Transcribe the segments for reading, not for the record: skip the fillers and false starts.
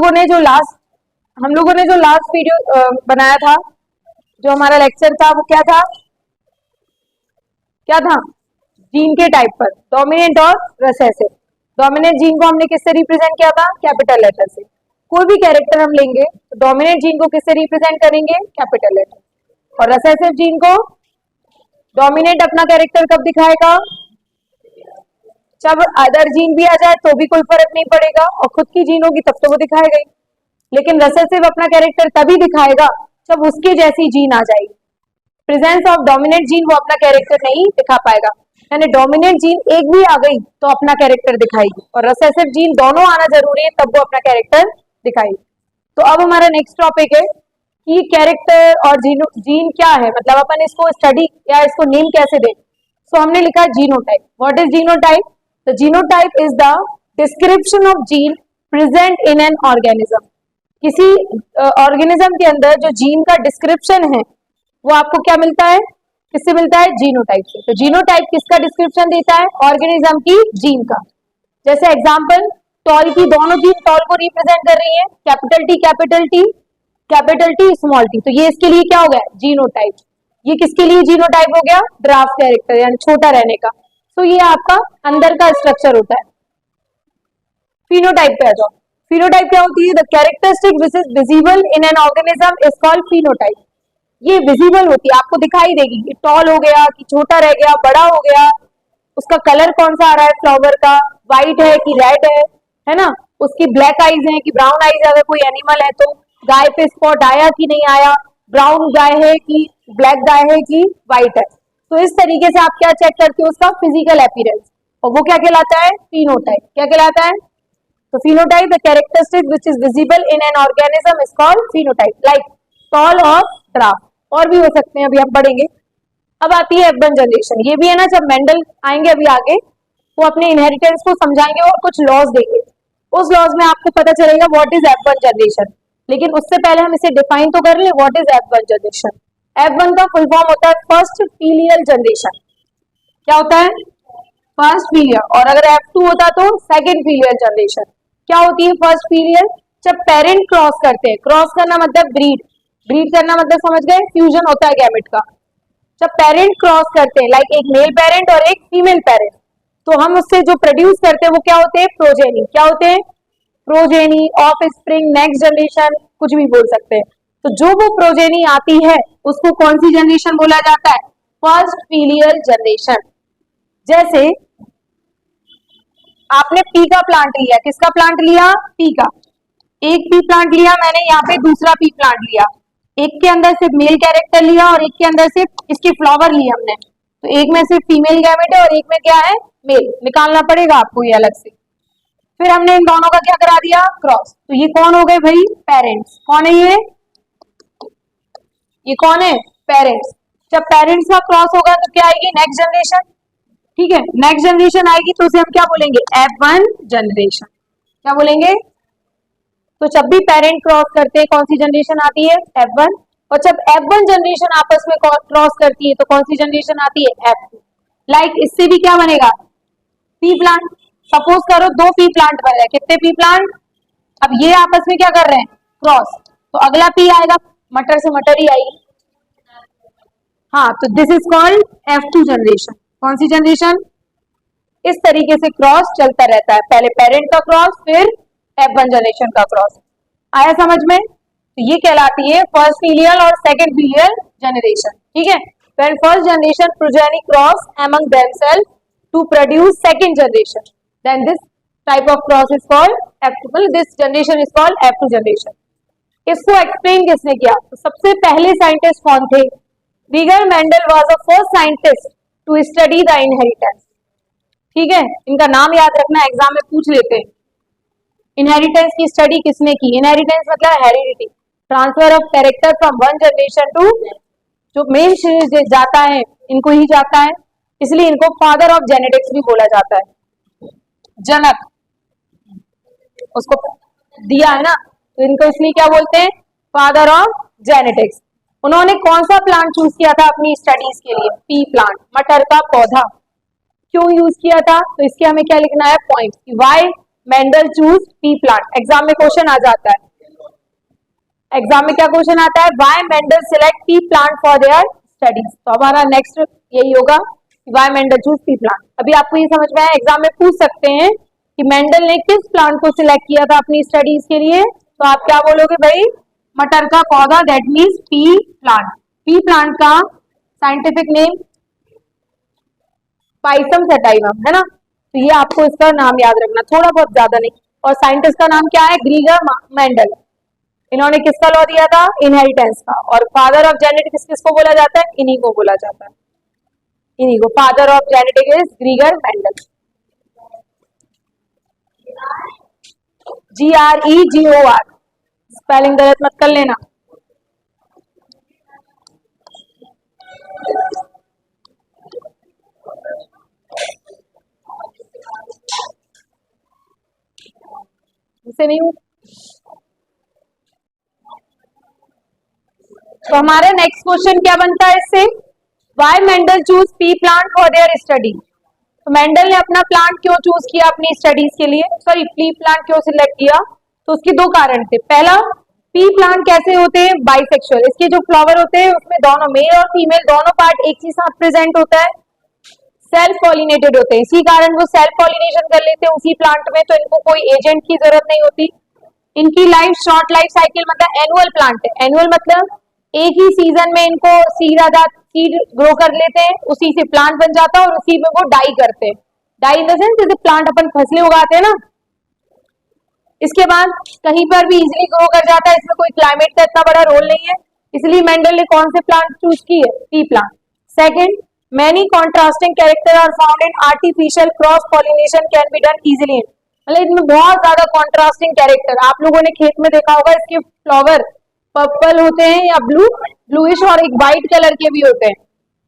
हम लोगों ने जो लास्ट वीडियो बनाया था, जो हमारा लेक्चर था, वो क्या था जीन के टाइप पर, डोमिनेंट और रिसेसिव। डोमिनेंट जीन को हमने किससे रिप्रेजेंट किया था? कैपिटल लेटर से। कोई भी कैरेक्टर हम लेंगे तो डोमिनेंट जीन को किससे रिप्रेजेंट करेंगे? Capital letter. और रिसेसिव जीन को डोमिनेंट अपना कैरेक्टर कब दिखाएगा? जब अदर जीन भी आ जाए तो भी कोई फर्क नहीं पड़ेगा, और खुद की जीन होगी तब तो वो दिखाएगा ही। लेकिन रिसेसिव अपना कैरेक्टर तभी दिखाएगा जब उसकी जैसी जीन आ जाएगी। प्रेजेंस ऑफ डोमिनेंट जीन वो अपना कैरेक्टर नहीं दिखा पाएगा, यानी डोमिनेंट जीन एक भी आ गई तो अपना कैरेक्टर दिखाएगी, और रिसेसिव जीन दोनों आना जरूरी है तब वो अपना कैरेक्टर दिखाएगी। तो अब हमारा नेक्स्ट टॉपिक है कि कैरेक्टर और जीन क्या है, मतलब अपन इसको स्टडी या इसको नेम कैसे दें। सो हमने लिखा genotype. What is genotype? The genotype is the description of gene present in an organism. किसी ऑर्गेनिज्म के अंदर जो जीन का डिस्क्रिप्शन है वो आपको क्या मिलता है? किससे मिलता है? जीनोटाइप से। तो जीनोटाइप किसका डिस्क्रिप्शन देता है? ऑर्गेनिज्म की जीन का। जैसे एग्जांपल, टॉल की दोनों जीन टॉल को रिप्रेजेंट कर रही है, कैपिटल टी स्मॉल टी। तो ये इसके लिए क्या हो गया? जीनोटाइप। ये किसके लिए जीनोटाइप हो गया? ड्राफ्ट कैरेक्टर, यानी छोटा रहने का। तो ये आपका अंदर का स्ट्रक्चर होता है। फिनोटाइप पे आ जाओ। फिनोटाइप क्या होती है? The characteristic which is visible in an organism is called phenotype. ये विजिबल होती है, आपको दिखाई देगी कि टॉल हो गया कि छोटा रह गया, बड़ा हो गया, उसका कलर कौन सा आ रहा है फ्लावर का, व्हाइट है कि रेड है ना, उसकी ब्लैक आईज है कि ब्राउन आईज, अगर कोई एनिमल है तो गाय पे स्पॉट आया कि नहीं आया, ब्राउन गाय है कि ब्लैक गाय है कि व्हाइट है। तो इस तरीके से आप क्या चेक करते हो? उसका फिजिकल अपीयरेंस, और वो क्या कहलाता है? फिनोटाइप। क्या कहलाता है? तो phenotype the characteristic which is visible in an organism is called phenotype, like tall और ड्राफ्ट। और भी हो सकते हैं, अभी हम पढ़ेंगे। अब आती है F1 जनरेशन। ये भी है ना, जब मेंडल आएंगे अभी आगे, वो अपने इनहेरिटेंस को समझाएंगे और कुछ लॉज देंगे। उस लॉज में आपको पता चलेगा व्हाट इज F1 जनरेशन। लेकिन उससे पहले हम इसे डिफाइन तो कर ले, what is F1 generation. F1 का फुल फॉर्म होता है फर्स्ट फीलियल जनरेशन। क्या होता है? First filial. और अगर F2 होता तो सेकेंड फीलियल जनरेशन। क्या होती है फर्स्ट फीलियल? जब पेरेंट क्रॉस करते हैं, क्रॉस करना मतलब ब्रीड करना मतलब समझ गए, फ्यूजन होता है गैमेट का। जब पेरेंट क्रॉस करते हैं, लाइक एक मेल पेरेंट और एक फीमेल पेरेंट, तो हम उससे जो प्रोड्यूस करते हैं वो क्या होते हैं? प्रोजेनी। क्या होते हैं? Progeny, of spring, next generation, कुछ भी बोल सकते हैं। तो जो वो प्रोजेनी आती है उसको कौन सी जनरेशन बोला जाता है? First filial generation. जैसे आपने पी का प्लांट लिया, किसका प्लांट लिया? पी का। एक पी प्लांट लिया मैंने, यहाँ पे दूसरा पी प्लांट लिया। एक के अंदर सिर्फ मेल कैरेक्टर लिया और एक के अंदर सिर्फ इसके फ्लावर लिए हमने, तो एक में सिर्फ फीमेल गैमेट है और एक में क्या है? मेल। निकालना पड़ेगा आपको ये अलग से। फिर हमने इन दोनों का क्या करा दिया? क्रॉस। तो ये कौन हो गए भाई? पेरेंट्स। कौन है ये कौन है? पेरेंट्स। जब पेरेंट्स का क्रॉस होगा तो क्या आएगी? Next generation. ठीक है, नेक्स्ट जनरेशन आएगी तो उसे हम क्या बोलेंगे? F1 generation. क्या बोलेंगे? तो जब भी पेरेंट क्रॉस करते हैं कौन सी जनरेशन आती है? F1। और जब F1 जनरेशन आपस में क्रॉस करती है तो कौन सी जनरेशन आती है? F2। लाइक इससे भी क्या बनेगा? P plant. सपोज करो दो पी प्लांट बन रहे हैं। कितने पी प्लांट? अब ये आपस में क्या कर रहे हैं? क्रॉस। तो अगला पी आएगा, मटर से मटर ही आएगी। हाँ, तो this is called F2 generation. कौन सी जनरेशन? इस तरीके से क्रॉस चलता रहता है, पहले पेरेंट का क्रॉस, फिर F1 जनरेशन का क्रॉस। आया समझ में? तो ये कहलाती है फर्स्ट फीलियल और सेकंड फीलियल जनरेशन। ठीक है, when first generation progeny cross among themselves to produce second generation, then this type of cross is called F2। This generation is called F2 generation. इसको एक्सप्लेन किसने किया? तो सबसे पहले scientist कौन थे? विगर Mendel was the first scientist to study the inheritance. ठीक है, इनका नाम याद रखना, एग्जाम में पूछ लेते हैं। इनहेरिटेंस की स्टडी किसने की? इनहेरिटेंस मतलब heredity, transfer of character from one generation to, जो मेन जाता है इनको ही जाता है, इसलिए इनको फादर ऑफ जेनेटिक्स भी बोला जाता है। जनक उसको दिया है ना, तो इनको इसलिए क्या बोलते हैं? Father of genetics. उन्होंने कौन सा प्लांट चूज किया था अपनी स्टडीज के लिए? पी प्लांट, मटर का पौधा। क्यों यूज किया था? तो इसके हमें क्या लिखना है? Point. Why Mendel choose pea plant. Exam में क्वेश्चन आ जाता है, एग्जाम में क्या क्वेश्चन आता है, why Mendel select pea plant for their studies. तो हमारा नेक्स्ट यही होगा, why Mendel choose pea plant. अभी आपको ये समझ में आया, एग्जाम में पूछ सकते हैं कि मेंडल ने किस प्लांट को सिलेक्ट किया था अपनी स्टडीज के लिए, तो आप क्या बोलोगे भाई, मटर का पौधा, that means P plant. P plant का साइंटिफिक नेम पाइसम सटाइवम है ना, तो ये आपको इसका नाम याद रखना, थोड़ा बहुत, ज्यादा नहीं। और साइंटिस्ट का नाम क्या है, ग्रीगर मेंडल। इन्होंने किसका लॉ दिया था, इनहेरिटेंस का। और फादर ऑफ जेनेटिक्स किसको बोला जाता है, इन्हीं को बोला जाता है, इन्हीं को। Father of genetics is ग्रीगर Mendel. GREGOR, spelling गलत मत कर लेना। इसे नहीं हूं। तो हमारा नेक्स्ट क्वेश्चन क्या बनता है इससे, why Mendel choose pea plant for there study. तो मेंडल ने अपना प्लांट क्यों चूज किया अपनी स्टडीज के लिए, सॉरी पी प्लांट क्यों सिलेक्ट किया, तो उसके दो कारण थे। पहला, पी प्लांट कैसे होते हैं, बाइसेक्सुअल। इसके जो फ्लावर होते हैं उसमें दोनों मेल और फीमेल दोनों पार्ट एक ही साथ प्रेजेंट होता है, सेल्फ पॉलिनेटेड होते हैं, इसी कारण वो सेल्फ पॉलिनेशन कर लेते हैं उसी प्लांट में, तो इनको कोई एजेंट की जरूरत नहीं होती। इनकी लाइफ शॉर्ट लाइफ साइकिल, मतलब एनुअल प्लांट है। एनुअल मतलब एक ही सीजन में इनको सीड आ जाती, सीड ग्रो कर लेते हैं, उसी से प्लांट बन जाता है और उसी में वो डाई करते हैं। डाई इन द सेंस जैसे प्लांट अपन फसलें उगाते हैं ना। इसके बाद कहीं पर भी इजीली ग्रो कर जाता है, इसमें कोई क्लाइमेट का इतना बड़ा रोल नहीं है, इसलिए मेंडल ने कौन से प्लांट चूज की है, pea plant. Second, many contrasting character are found in artificial cross pollination can be done easily. मतलब इसमें बहुत ज्यादा कॉन्ट्रास्टिंग कैरेक्टर, आप लोगों ने खेत में देखा होगा, इसके फ्लावर पर्पल होते हैं या ब्लूइश और एक व्हाइट कलर के भी होते हैं,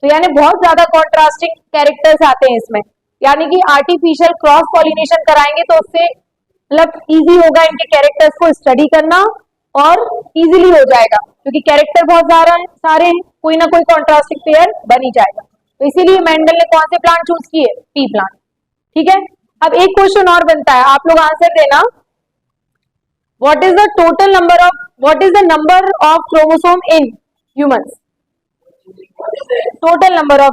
तो यानी बहुत ज्यादा कॉन्ट्रास्टिंग कैरेक्टर्स आते हैं इसमें। यानी कि आर्टिफिशियल क्रॉस पॉलिनेशन कराएंगे तो उससे मतलब इजी होगा इनके कैरेक्टर्स को स्टडी करना और इजीली हो जाएगा, क्योंकि कैरेक्टर बहुत ज्यादा है, सारे हैं, कोई ना कोई कॉन्ट्रास्टिंग पेयर बन ही जाएगा। तो इसीलिए मेंडल ने कौन से प्लांट चूज किए, पी प्लांट। ठीक है, अब एक क्वेश्चन और बनता है, आप लोग आंसर देना। What is the number of chromosome in humans? Total number of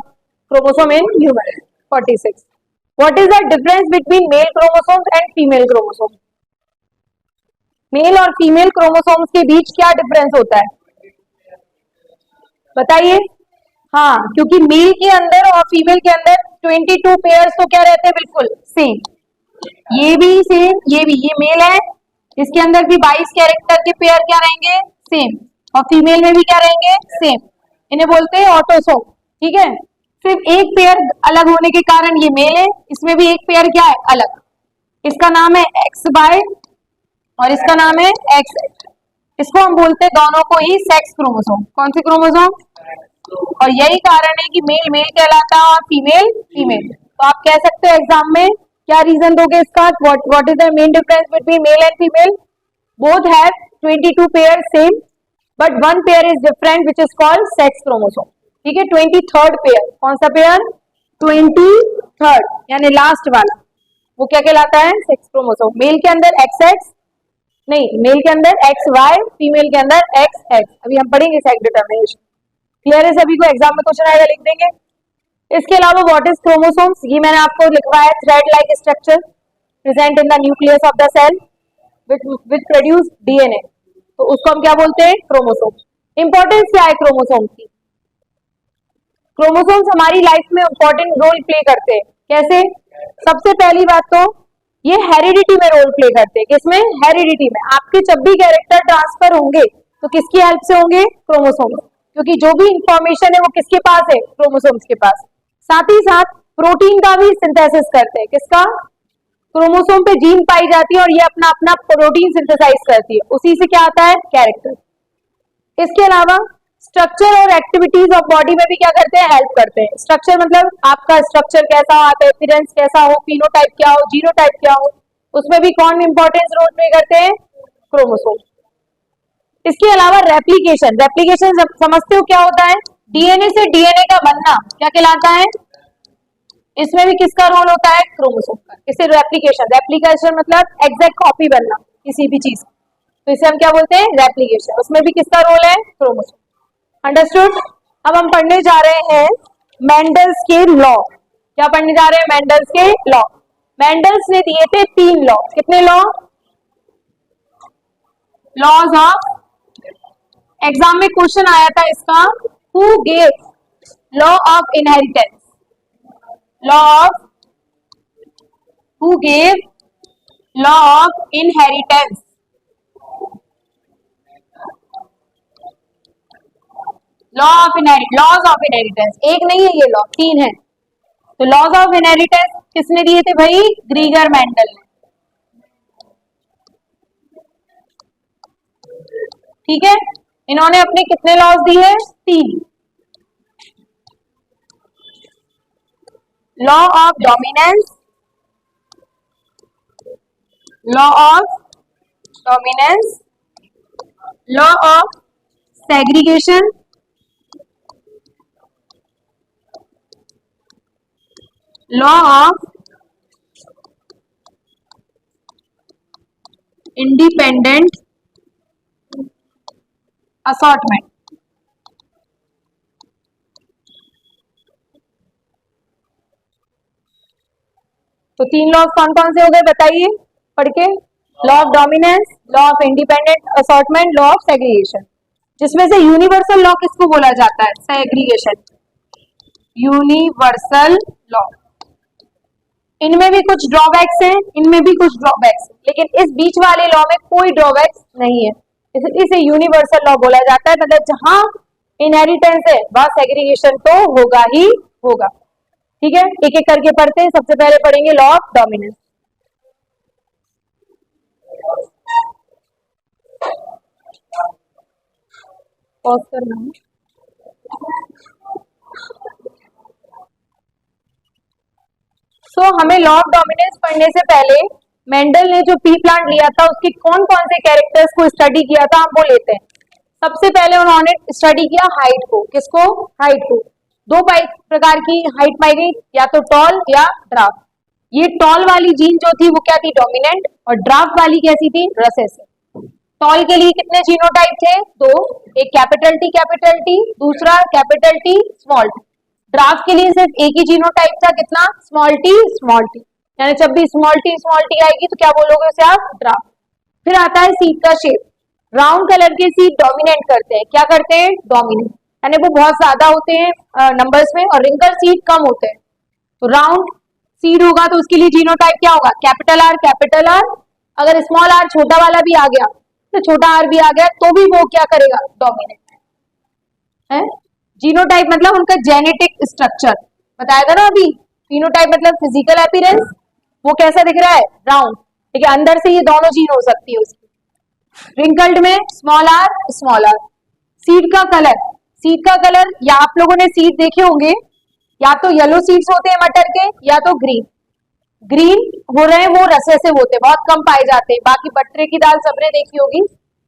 chromosome in humans 46. What is the difference between male chromosomes and female chromosomes? Male और फीमेल क्रोमोसोम्स के बीच क्या डिफरेंस होता है, बताइए। हाँ, क्योंकि मेल के अंदर और फीमेल के अंदर 22 पेयर्स तो क्या रहते हैं, बिल्कुल सेम। ये भी सेम, ये भी, ये मेल है, इसके अंदर भी 22 कैरेक्टर के पेयर क्या रहेंगे, सेम, और फीमेल में भी क्या रहेंगे, सेम। इन्हें बोलते हैं ऑटोसोम। ठीक है, सिर्फ एक पेयर अलग होने के कारण ये मेल है, इसमें भी एक पेयर क्या है, अलग। इसका नाम है XY और इसका नाम है XX। इसको हम बोलते हैं दोनों को ही सेक्स क्रोमोसोम। कौन से क्रोमोसोम, और यही कारण है कि मेल मेल कहलाता है और फीमेल फीमेल। तो आप कह सकते हो एग्जाम में क्या रीजन दोगे इसका, what is the main difference between male and female, both have 22 pair same but one pair is different which is called sex chromosome. ठीक है, 23rd पेयर, कौन सा पेयर, 23rd यानी लास्ट वाला, वो क्या कहलाता है, सेक्स क्रोमोसोम। मेल के अंदर XX नहीं, मेल के अंदर XY, फीमेल के अंदर XX। अभी हम पढ़ेंगे सेक्स डिटरमिनेशन। क्लियर है सभी को, एग्जाम में क्वेश्चन आएगा, लिख देंगे। इसके अलावा व्हाट इज क्रोमोसोम्स, ये मैंने आपको लिखवाया, thread like structure present in the nucleus of the cell which produce DNA, तो उसको हम क्या बोलते हैं, क्रोमोसोम। इंपॉर्टेंस क्या है क्रोमोसोम्स की, क्रोमोसोम्स हमारी लाइफ में इंपॉर्टेंट रोल प्ले करते हैं। कैसे, सबसे पहली बात तो ये हेरिडिटी में रोल प्ले करते हैं। किसमें, हेरिडिटी में। आपके जब भी कैरेक्टर ट्रांसफर होंगे तो किसकी हेल्प से होंगे, क्रोमोसोम्स, क्योंकि जो भी इंफॉर्मेशन है वो किसके पास है, क्रोमोसोम्स के पास। साथ ही साथ प्रोटीन का भी सिंथेसिस करते हैं, किसका, क्रोमोसोम पे जीन पाई जाती है और ये अपना अपना प्रोटीन सिंथेसाइज करती है, उसी से क्या आता है, कैरेक्टर। इसके अलावा स्ट्रक्चर और एक्टिविटीज ऑफ बॉडी में भी क्या करते हैं, हेल्प करते हैं। स्ट्रक्चर मतलब आपका स्ट्रक्चर कैसा हो, आपका अपीयरेंस कैसा हो, फिनोटाइप क्या हो, जीनोटाइप क्या हो, उसमें भी कौन इंपॉर्टेंस रोल प्ले करते हैं, क्रोमोसोम। इसके अलावा रेप्लिकेशन, समझते हो क्या होता है, डीएनए से डीएनए का बनना क्या कहलाता है, इसमें भी किसका रोल होता है? क्रोमोसोम का। इसे रेप्लिकेशन, रेप्लिकेशन मतलब एग्जैक्ट कॉपी बनना किसी भी चीज, तो इसे हम क्या बोलते हैं? रेप्लिकेशन। उसमें भी किसका रोल है? क्रोमोसोम। अंडरस्टूड। अब हम पढ़ने जा रहे हैं मेंडल्स के लॉ। क्या पढ़ने जा रहे हैं? मेंडल्स के लॉ। मेंडल्स ने दिए थे 3 लॉ। कितने लॉ? लॉज ऑफ, एग्जाम में क्वेश्चन आया था इसका, who gave law of inheritance, law of, who gave law of inheritance, law of laws of inheritance. एक नहीं है ये लॉ, 3 है। तो लॉज ऑफ इनहेरिटेंस किसने दिए थे भाई? ग्रीगर मेंडल ने। ठीक है, इन्होंने अपने कितने लॉज दिए? 3। Law of dominance, law of dominance, law of segregation, law of independent assortment. तो 3 लॉज कौन कौन से हो गए बताइए पढ़ के? Law of dominance, law of independent assortment, law of segregation. जिसमें से यूनिवर्सल लॉ किसको बोला जाता है? Segregation, universal law. इनमें भी कुछ ड्रॉबैक्स हैं, इनमें भी कुछ ड्रॉबैक्स हैं, लेकिन इस बीच वाले लॉ में कोई ड्रॉबैक्स नहीं है, इसे यूनिवर्सल लॉ बोला जाता है। मतलब जहां इनहेरिटेंस है वहां सेग्रीगेशन तो होगा ही होगा। ठीक है, एक एक करके पढ़ते हैं। सबसे पहले पढ़ेंगे लॉ ऑफ डोमिनेंस। पॉज करना है। हमें लॉ ऑफ डोमिनेंस पढ़ने से पहले मेंडल ने जो पी प्लांट लिया था उसके कौन कौन से कैरेक्टर्स को स्टडी किया था हम वो लेते हैं। सबसे पहले उन्होंने स्टडी किया हाइट को। किसको? हाइट को। 2 प्रकार की हाइट पाई गई, या तो टॉल या ड्राफ्ट। ये टॉल वाली जीन जो थी वो क्या थी? डोमिनेंट। और ड्राफ्ट वाली कैसी थी? रिसेसिव। टॉल के लिए कितने जीनोटाइप थे? 2। एक कैपिटल टी, दूसरा capital T small T. Draft के लिए सिर्फ एक ही जीनोटाइप था, कितना? Small T small T. यानी जब भी स्मॉल टी आएगी तो क्या बोलोगे उसे आप? ड्राफ्ट। फिर आता है सीड का शेप। राउंड कलर के सीड डोमिनेट करते हैं। क्या करते हैं? डोमिनेट, यानी वो बहुत ज्यादा होते हैं नंबर्स में, और रिंकल सीड कम होते हैं। तो राउंड सीड होगा तो उसके लिए जीनोटाइप क्या होगा? Capital R. अगर स्मॉल आर छोटा वाला भी आ गया तो छोटा आर भी आ गया तो भी वो क्या करेगा? डोमिनेट है। जीनोटाइप मतलब उनका जेनेटिक स्ट्रक्चर बताया था ना अभी। फिनोटाइप मतलब फिजिकल अपीयरेंस, वो कैसा दिख रहा है? राउंड। ठीक है, अंदर से ये दोनों जीन हो सकती है उसकी। रिंकल्ड में स्मॉल आर। सीड का कलर या आप लोगों ने सीड देखे होंगे, या तो येलो सीड्स होते हैं मटर के, या तो ग्रीन हो रहे हैं, वो रेसेसिव होते हैं, बहुत कम पाए जाते हैं। बाकी बटरे की दाल सबने देखी होगी,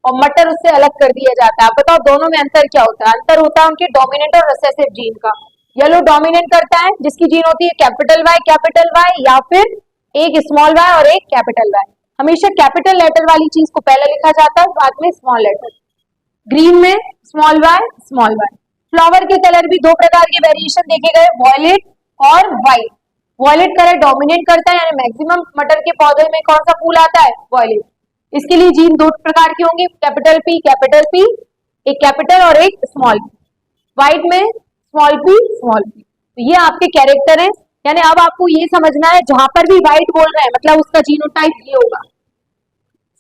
और मटर उससे अलग कर दिया जाता है। आप बताओ दोनों में अंतर क्या होता है? अंतर होता है उनके डोमिनेंट और रिसेसिव जीन का। येलो डोमिनेट करता है जिसकी जीन होती है कैपिटल वाई, या फिर एक स्मॉल वाई और एक कैपिटल वाई। हमेशा कैपिटल लेटर वाली चीज को पहले लिखा जाता है, बाद में स्मॉल लेटर। ग्रीन में स्मॉल वाई। फ्लावर के कलर भी 2 प्रकार के वेरिएशन देखे गए, वॉयलेट और व्हाइट। वॉयलेट कलर डोमिनेट करता है, यानी मैक्सिमम मटर के पौधे में कौन सा फूल आता है? वॉयलेट। इसके लिए जीन 2 प्रकार की होंगी, कैपिटल पी, एक कैपिटल और एक स्मॉल पी। व्हाइट में स्मॉल पी। तो ये आपके कैरेक्टर हैं। यानी अब आपको ये समझना है जहां पर भी व्हाइट बोल रहे हैं मतलब उसका जीनोटाइप ये होगा।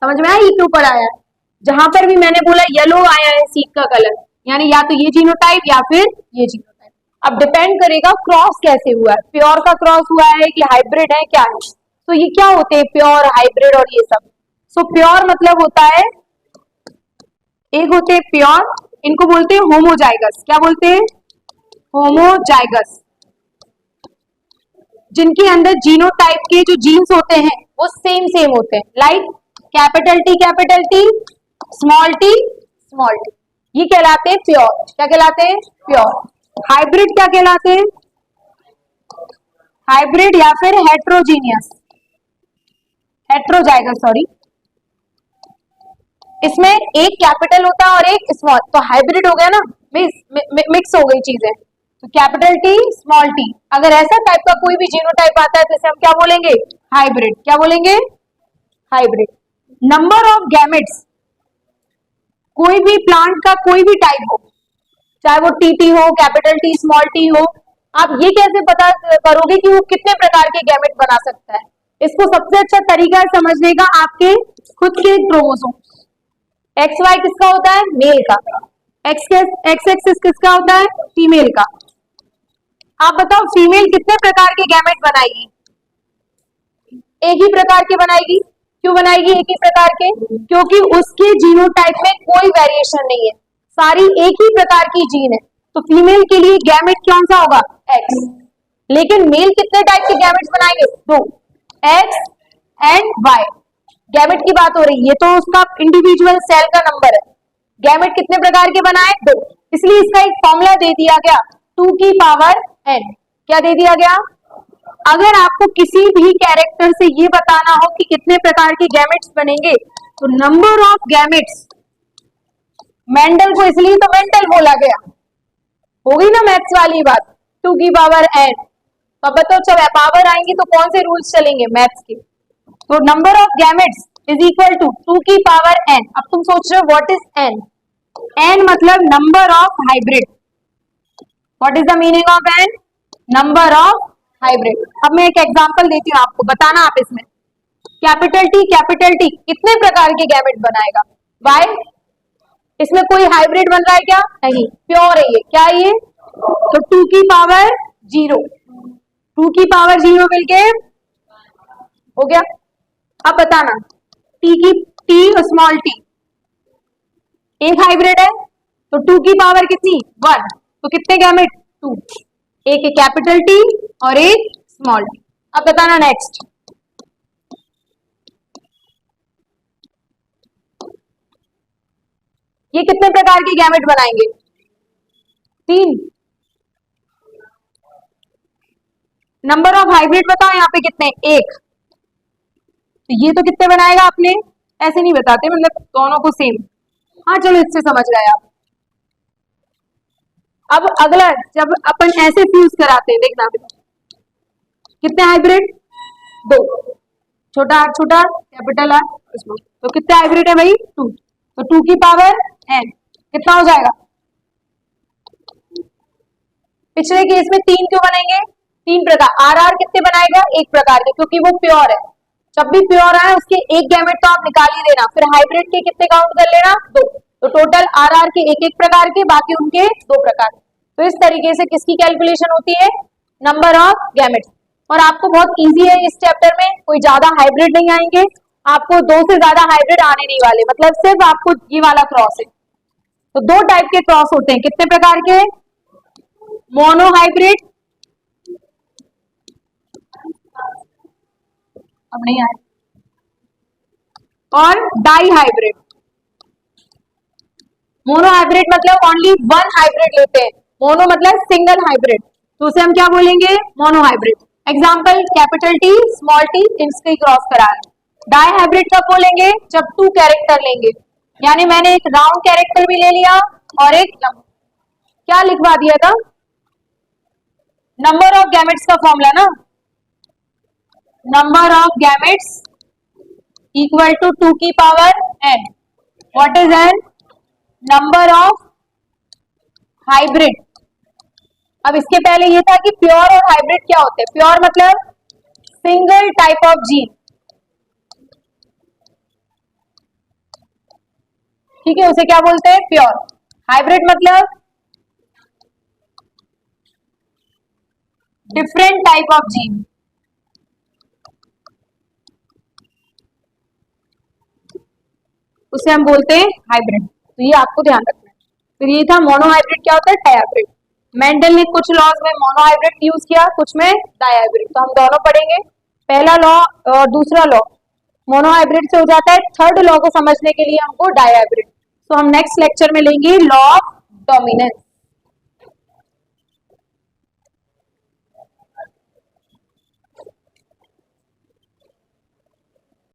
समझ में आया? ये ऊपर आया है। जहां पर भी मैंने बोला येलो आया है सीड का कलर, यानी या तो ये जीनोटाइप या फिर ये जीनोटाइप। अब डिपेंड करेगा क्रॉस कैसे हुआ है, प्योर का क्रॉस हुआ है कि हाइब्रिड है, क्या है। तो ये क्या होते हैं? प्योर, हाइब्रिड और ये सब। सो प्योर मतलब होता है, एक होते हैं प्योर, इनको बोलते हैं होमोजाइगस। क्या बोलते हैं? होमोजाइगस। जिनके अंदर जीनोटाइप के जो जीन्स होते हैं वो सेम होते हैं, like capital T small T. ये कहलाते हैं प्योर। क्या कहलाते हैं? प्योर। हाइब्रिड क्या कहलाते हैं? हाइब्रिड या फिर हेट्रोजीनियस, हेट्रोजाइगस सॉरी, इसमें एक कैपिटल होता है और एक स्मॉल, तो हाइब्रिड हो गया ना, मिक्स हो गई चीजें, तो कैपिटल टी स्मॉल टी। अगर ऐसा टाइप का कोई भी जीनोटाइप आता है तो इसे हम क्या बोलेंगे, हाइब्रिड। क्या बोलेंगे, हाइब्रिड। नंबर ऑफ गैमेट्स, कोई भी प्लांट का कोई भी टाइप हो, चाहे वो टी हो, कैपिटल टी स्मॉल टी हो, आप ये कैसे पता करोगे कि वो कितने प्रकार के गैमेट बना सकता है? इसको सबसे अच्छा तरीका है समझने का आपके खुद के क्रोमोसोम। एक्स वाई किसका होता है, मेल का, एक्स एक्सिस किसका होता है, फीमेल का। आप बताओ फीमेल कितने प्रकार के गैमेट बनाएगी, एक ही प्रकार के बनाएगी। क्यों बनाएगी एक ही प्रकार के, क्योंकि उसके जीनोटाइप में कोई वेरिएशन नहीं है, सारी एक ही प्रकार की जीन है, तो फीमेल के लिए गैमेट कौन सा होगा, एक्स। लेकिन मेल कितने टाइप के गैमेट्स बनाएंगे, दो, एक्स एंड वाई। गैमेट की बात हो रही है, ये तो उसका इंडिविजुअल सेल का नंबर है, गैमेट कितने प्रकार के बनाए, दो। इसलिए इसका एक फॉर्मूला दे दिया गया 2 की पावर n। क्या दे दिया गया, अगर आपको किसी भी कैरेक्टर से ये बताना हो कि कितने प्रकार के गैमेट्स बनेंगे, तो नंबर ऑफ गैमेट्स, मेंडल को इसलिए तो मेंटल बोला गया, हो गई ना मैथ्स वाली बात, 2 की पावर n। अब बताओ जब पावर आएंगी तो कौन से रूल्स चलेंगे, मैथ्स के। तो number of gametes is equal to 2 की पावर n। अब तुम सोच रहे हो व्हाट इज n, n मतलब number of hybrid. What is the meaning of n, number of hybrid. अब मैं एक एग्जांपल देती हूँ आपको, बताना आप इसमें, कैपिटल टी कितने प्रकार के गैमेट बनाएगा, y, इसमें कोई हाइब्रिड बन रहा है क्या, नहीं, प्योर है ये। क्या है ये, तो 2 की पावर 0, 2 की पावर 0 मिलके हो गया। अब बताना टी स्मॉल टी एक हाइब्रिड है, तो 2 की पावर कितनी, 1, तो कितने गैमेट, 2, एक कैपिटल टी और एक स्मॉल टी। अब बताना नेक्स्ट, ये कितने प्रकार के गैमेट बनाएंगे, 3। नंबर ऑफ हाइब्रिड बताओ यहाँ पे कितने, 1, तो ये तो कितने बनाएगा, आपने ऐसे नहीं बताते, मतलब दोनों को सेम। हाँ चलो इससे समझ गए आप। अब अगला, जब अपन ऐसे फ्यूज कराते हैं, देखना कितने हाइब्रिड, 2, छोटा r छोटा, कैपिटल R, तो कितने हाइब्रिड है भाई, 2, तो 2 की पावर n कितना हो जाएगा। पिछले केस में 3 क्यों बनेंगे, 3 प्रकार, R कितने बनाएगा, एक प्रकार के, क्योंकि वो प्योर है। जब भी प्योर आए उसके एक गैमेट तो आप निकाल ही देना, फिर हाइब्रिड के कितने काउंट कर लेना, 2, तो टोटल R के एक प्रकार के, बाकी उनके 2 प्रकार। तो इस तरीके से किसकी कैलकुलेशन होती है, नंबर ऑफ गैमेट्स। और आपको बहुत इजी है इस चैप्टर में, कोई ज्यादा हाइब्रिड नहीं आएंगे, आपको 2 से ज्यादा हाइब्रिड आने नहीं वाले, मतलब सिर्फ आपको ये वाला क्रॉस है। तो 2 टाइप के क्रॉस होते हैं, कितने प्रकार के, मोनो हाइब्रिड, अब नहीं आए, और डाई हाइब्रिड। मोनो हाइब्रिड मतलब ओनली 1 हाइब्रिड लेते हैं, मोनो मतलब सिंगल हाइब्रिड, तो उसे हम क्या बोलेंगे, mono hybrid. Example capital T small T, इनसे क्रॉस करा है। डाई हाइब्रिड कब बोलेंगे, जब 2 कैरेक्टर लेंगे, यानी मैंने एक राउंड कैरेक्टर भी ले लिया और एक लंब, क्या लिखवा दिया था, नंबर ऑफ गैमेट्स का फॉर्मूला ना, number of gametes equal to 2 की power n। What is n, number of hybrid. अब इसके पहले ये था कि प्योर और हाइब्रिड क्या होते हैं, प्योर मतलब सिंगल टाइप ऑफ जीन, ठीक है, उसे क्या बोलते हैं, प्योर। हाइब्रिड मतलब डिफरेंट टाइप ऑफ जीन, उसे हम बोलते हैं हाइब्रिड। तो ये आपको ध्यान रखना है। फिर ये था मोनो हाइब्रिड, क्या होता है, डायहाइब्रिड। मेंडल ने कुछ लॉज में मोनो हाइब्रिड यूज किया, कुछ में डायहाइब्रिड, तो हम दोनों पढ़ेंगे। पहला लॉ और दूसरा लॉ मोनो हाइब्रिड से हो जाता है, थर्ड लॉ को समझने के लिए हमको डायहाइब्रिड। तो हम नेक्स्ट लेक्चर में लेंगे लॉ ऑफ डोमिनेंस।